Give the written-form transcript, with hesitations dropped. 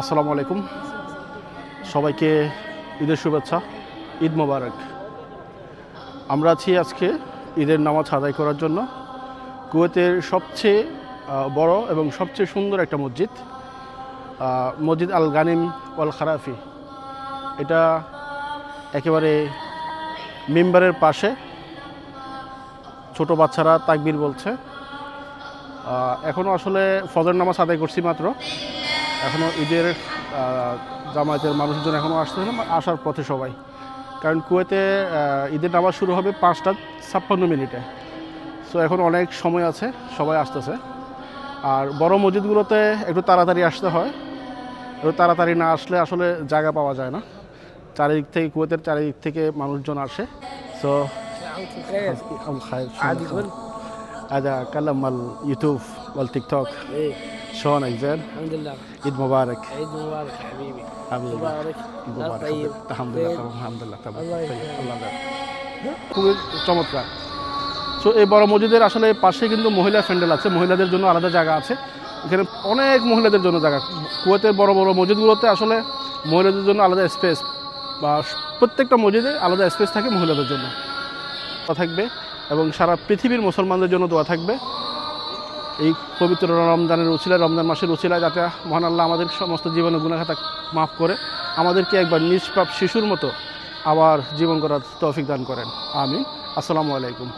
আসসালামু আলাইকুম সবাইকে ঈদের শুভেচ্ছা ঈদ মোবারক। আমরা আছি আজকে ঈদের নামাজ আদায় করার জন্য কুয়েতের সবচেয়ে বড় এবং সবচেয়ে সুন্দর একটা মসজিদ, মসজিদ আল গানিম ওয়াল খারাফি। এটা একেবারে মিম্বারের পাশে। ছোট বাচ্চারা তাকবীর বলছে। এখনও আসলে ফজর নামাজ আদায় করছি মাত্র, এখনও ঈদের জামায়াতের মানুষজন এখনও আসার পথে সবাই, কারণ কুয়েতে ঈদের নামাজ শুরু হবে 5:56 সো এখন অনেক সময় আছে, সবাই আসতেছে। আর বড় মসজিদগুলোতে একটু তাড়াতাড়ি আসতে হয়, একটু তাড়াতাড়ি না আসলে আসলে জায়গা পাওয়া যায় না। চারিদিক থেকে কুয়েতের চারিদিক থেকে মানুষজন আসে। সো هذا كلم اليوتيوب والتيك توك. شلونك زين؟ الحمد لله. عيد مبارك. عيد مبارك حبيبي. حبيبي. مبارك. مبارك. طيب. الحمد لله تمام. الحمد لله تمام. আল্লাহ খুবই চমৎকার। সো এই বড় মসজিদের আসলে পাশে কিন্তু মহিলা প্যান্ডেল আছে, মহিলাদের জন্য আলাদা জায়গা আছে। এখানে অনেক মহিলাদের জন্য জায়গা। কুয়েতের বড় বড় মসজিদগুলোতে আসলে মহিলাদের জন্য আলাদা স্পেস, বা প্রত্যেকটা মসজিদে আলাদা স্পেস থাকে মহিলাদের জন্য থাকবে, এবং সারা পৃথিবীর মুসলমানদের জন্য দোয়া থাকবে এই পবিত্র রমজানের উছিলায়, রমজান মাসের উছিলায়, যাতে মহান আল্লাহ আমাদের সমস্ত জীবনের গুনাহখাতা মাফ করে আমাদেরকে একবার নিষ্পাপ শিশুর মতো আবার জীবন করার তৌফিক দান করেন। আমিন। আসসালামু আলাইকুম।